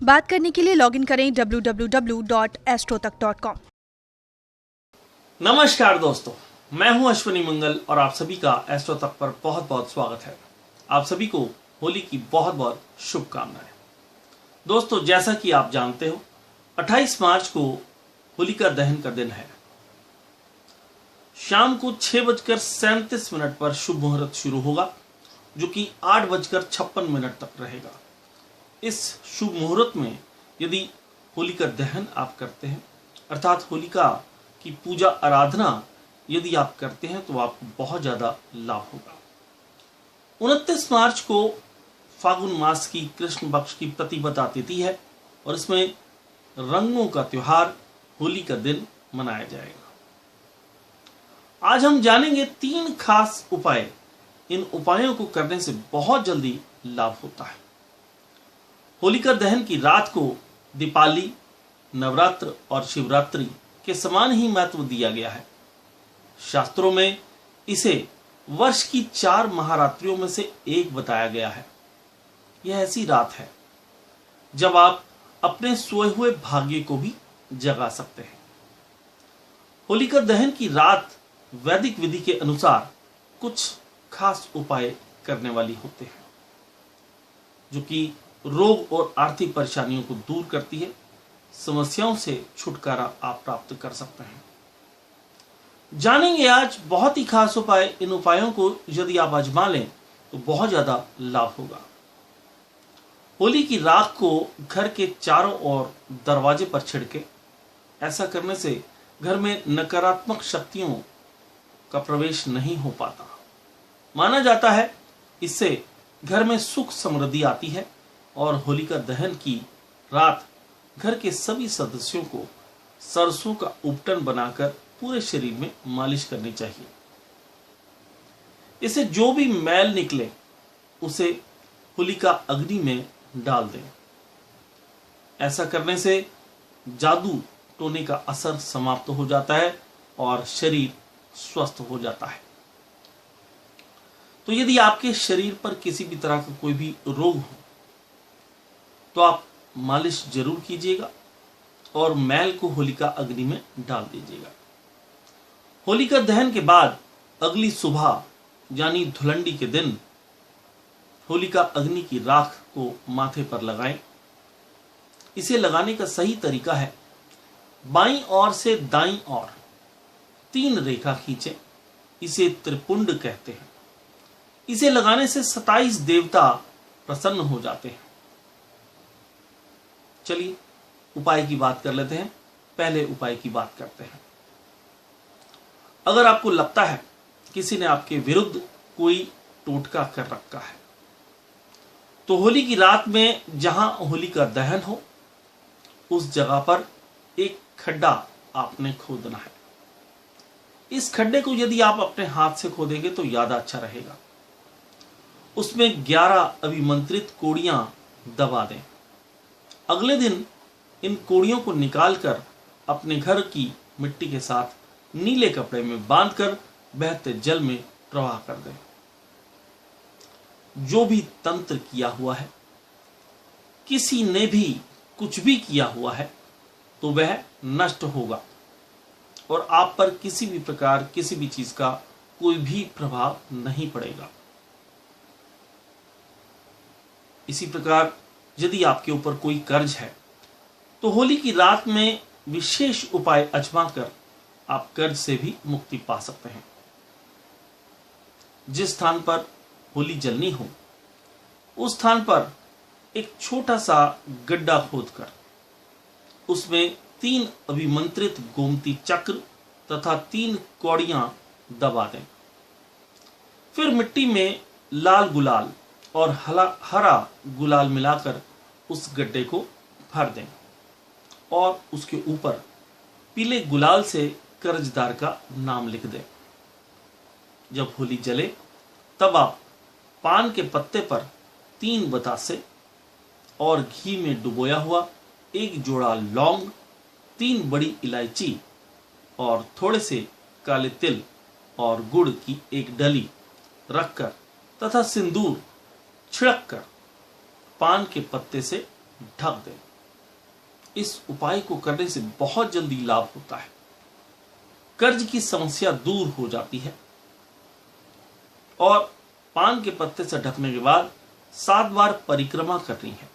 बात करने के लिए लॉगिन करें www.astrotak.com। नमस्कार दोस्तों, मैं हूं अश्विनी मंगल और आप सभी का एस्ट्रो तक पर बहुत बहुत स्वागत है। आप सभी को होली की बहुत बहुत शुभकामनाएं। दोस्तों, जैसा कि आप जानते हो 28 मार्च को होलिका दहन का दिन है। शाम को 6:37 पर शुभ मुहूर्त शुरू होगा, जो कि 8:56 तक रहेगा। इस शुभ मुहूर्त में यदि होलिका दहन आप करते हैं, अर्थात होलिका की पूजा आराधना यदि आप करते हैं, तो आपको बहुत ज्यादा लाभ होगा। 29 मार्च को फागुन मास की कृष्ण पक्ष की प्रतिपदा तिथि है और इसमें रंगों का त्योहार होली का दिन मनाया जाएगा। आज हम जानेंगे 3 खास उपाय। इन उपायों को करने से बहुत जल्दी लाभ होता है। होलिका दहन की रात को दीपावली, नवरात्र और शिवरात्रि के समान ही महत्व दिया गया है। शास्त्रों में इसे वर्ष की 4 महारात्रियों में से एक बताया गया है। यह ऐसी रात है जब आप अपने सोए हुए भाग्य को भी जगा सकते हैं। होलिका दहन की रात वैदिक विधि के अनुसार कुछ खास उपाय करने वाली होते हैं, जो कि रोग और आर्थिक परेशानियों को दूर करती है। समस्याओं से छुटकारा आप प्राप्त कर सकते हैं। जानेंगे आज बहुत ही खास उपाय। इन उपायों को यदि आप आजमा लें तो बहुत ज्यादा लाभ होगा। होली की राख को घर के चारों ओर दरवाजे पर छिड़के। ऐसा करने से घर में नकारात्मक शक्तियों का प्रवेश नहीं हो पाता। माना जाता है इससे घर में सुख समृद्धि आती है और होलिका दहन की रात घर के सभी सदस्यों को सरसों का उपटन बनाकर पूरे शरीर में मालिश करनी चाहिए। इसे जो भी मैल निकले उसे होलिका अग्नि में डाल दें। ऐसा करने से जादू टोने का असर समाप्त हो जाता है और शरीर स्वस्थ हो जाता है। तो यदि आपके शरीर पर किसी भी तरह का कोई भी रोग हो तो आप मालिश जरूर कीजिएगा और मैल को होलिका अग्नि में डाल दीजिएगा। होलिका दहन के बाद अगली सुबह यानी धुलंडी के दिन होलिका अग्नि की राख को माथे पर लगाएं। इसे लगाने का सही तरीका है, बाईं ओर से दाईं ओर 3 रेखा खींचें। इसे त्रिपुंड कहते हैं। इसे लगाने से 27 देवता प्रसन्न हो जाते हैं। चलिए उपाय की बात कर लेते हैं। पहले उपाय की बात करते हैं। अगर आपको लगता है किसी ने आपके विरुद्ध कोई टोटका कर रखा है, तो होली की रात में जहां होली का दहन हो उस जगह पर एक खड्डा आपने खोदना है। इस खड्डे को यदि आप अपने हाथ से खोदेंगे तो ज्यादा अच्छा रहेगा। उसमें 11 अभिमंत्रित कोड़ियां दबा दें। अगले दिन इन कोड़ियों को निकालकर अपने घर की मिट्टी के साथ नीले कपड़े में बांधकर बहते जल में प्रवाह कर दें। जो भी तंत्र किया हुआ है, किसी ने भी कुछ भी किया हुआ है, तो वह नष्ट होगा और आप पर किसी भी प्रकार किसी भी चीज का कोई भी प्रभाव नहीं पड़ेगा। इसी प्रकार यदि आपके ऊपर कोई कर्ज है तो होली की रात में विशेष उपाय आजमाकर आप कर्ज से भी मुक्ति पा सकते हैं। जिस स्थान पर होली जलनी हो उस स्थान पर एक छोटा सा गड्ढा खोदकर उसमें 3 अभिमंत्रित गोमती चक्र तथा 3 कौड़ियां दबा दें। फिर मिट्टी में लाल गुलाल और हरा गुलाल मिलाकर उस गड्ढे को भर दें और उसके ऊपर पीले गुलाल से कर्जदार का नाम लिख दें। जब होली जले तब आप पान के पत्ते पर 3 बतासे और घी में डुबोया हुआ 1 जोड़ा लौंग, 3 बड़ी इलायची और थोड़े से काले तिल और गुड़ की 1 डली रखकर तथा सिंदूर छिड़क कर पान के पत्ते से ढक दें। इस उपाय को करने से बहुत जल्दी लाभ होता है। कर्ज की समस्या दूर हो जाती है। और पान के पत्ते से ढकने के बाद 7 बार परिक्रमा करनी है।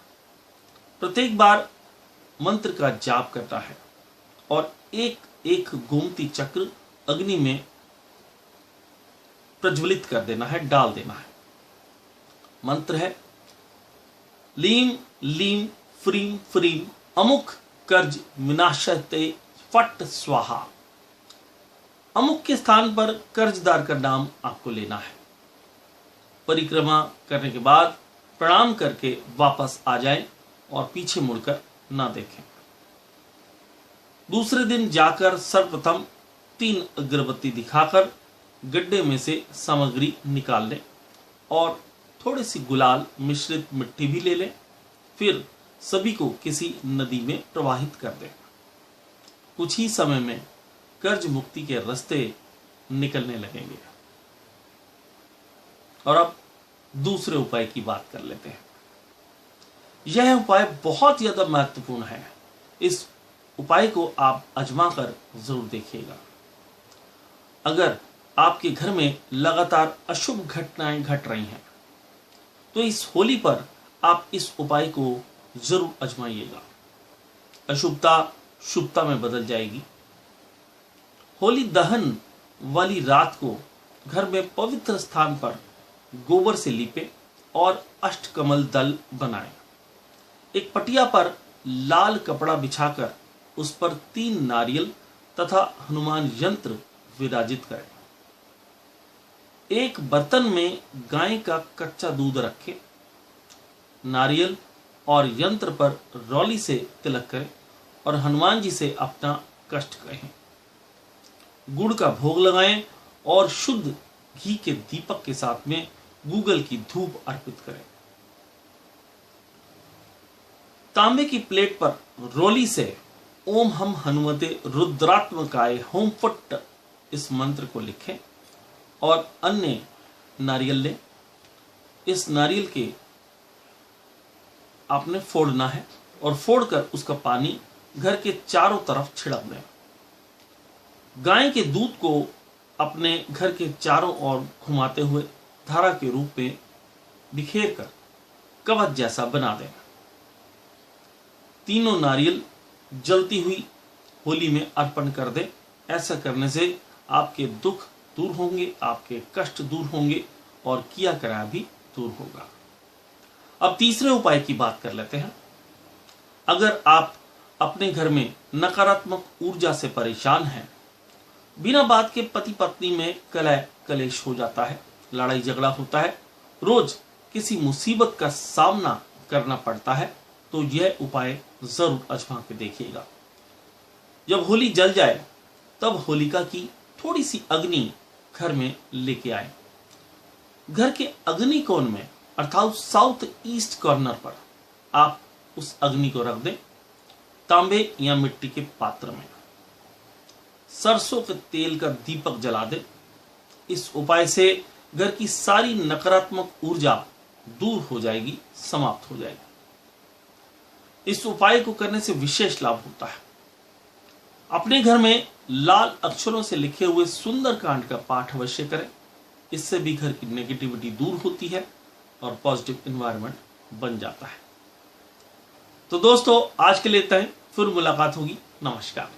प्रत्येक बार मंत्र का जाप करना है और एक एक गोमती चक्र अग्नि में प्रज्वलित कर देना है, डाल देना है। मंत्र है लीम लीम फ्रीम फ्रीम अमुक कर्ज विनाशते फट स्वाहा। अमुक के स्थान पर कर्जदार का नाम आपको लेना है। परिक्रमा करने के बाद प्रणाम करके वापस आ जाएं और पीछे मुड़कर ना देखें। दूसरे दिन जाकर सर्वप्रथम 3 अगरबत्ती दिखाकर गड्ढे में से सामग्री निकाल लें और थोड़ी सी गुलाल मिश्रित मिट्टी भी ले लें। फिर सभी को किसी नदी में प्रवाहित कर दें। कुछ ही समय में कर्ज मुक्ति के रास्ते निकलने लगेंगे। और अब दूसरे उपाय की बात कर लेते हैं। यह उपाय बहुत ज्यादा महत्वपूर्ण है। इस उपाय को आप आजमा कर जरूर देखिएगा। अगर आपके घर में लगातार अशुभ घटनाएं घट रही हैं तो इस होली पर आप इस उपाय को जरूर आजमाइएगा। अशुभता शुभता में बदल जाएगी। होली दहन वाली रात को घर में पवित्र स्थान पर गोबर से लीपें और अष्टकमल दल बनाएं। एक पटिया पर लाल कपड़ा बिछाकर उस पर 3 नारियल तथा हनुमान यंत्र विराजित करें। एक बर्तन में गाय का कच्चा दूध रखें। नारियल और यंत्र पर रौली से तिलक करें और हनुमान जी से अपना कष्ट कहें। गुड़ का भोग लगाएं और शुद्ध घी के दीपक के साथ में गूगल की धूप अर्पित करें। तांबे की प्लेट पर रौली से ओम हम हनुमते रुद्रात्मकाय होम फट इस मंत्र को लिखें और अन्य नारियल लें। इस नारियल के आपने फोड़ना है और फोड़कर उसका पानी घर के चारों तरफ छिड़क दें। गाय के दूध को अपने घर के चारों ओर घुमाते हुए धारा के रूप में बिखेर कर कवच जैसा बना दें। तीनों नारियल जलती हुई होली में अर्पण कर दें। ऐसा करने से आपके दुख दूर होंगे, आपके कष्ट दूर होंगे और किया कराया भी दूर होगा। अब तीसरे उपाय की बात कर लेते हैं। अगर आप अपने घर में नकारात्मक ऊर्जा से परेशान हैं, बिना बात के पति पत्नी में कलह कलेश हो जाता है, लड़ाई झगड़ा होता है, रोज किसी मुसीबत का सामना करना पड़ता है, तो यह उपाय जरूर आजमा के देखिएगा। जब होली जल जाए तब होलिका की थोड़ी सी अग्नि घर में लेके आए। घर के अग्नि कोण में अर्थात साउथ ईस्ट कॉर्नर पर आप उस अग्नि को रख दें। तांबे या मिट्टी के पात्र में सरसों के तेल का दीपक जला दें। इस उपाय से घर की सारी नकारात्मक ऊर्जा दूर हो जाएगी, समाप्त हो जाएगी। इस उपाय को करने से विशेष लाभ होता है। अपने घर में लाल अक्षरों से लिखे हुए सुंदर कांड का पाठ अवश्य करें। इससे भी घर की नेगेटिविटी दूर होती है और पॉजिटिव एनवायरनमेंट बन जाता है। तो दोस्तों, आज के लिए इतना ही। फिर मुलाकात होगी। नमस्कार।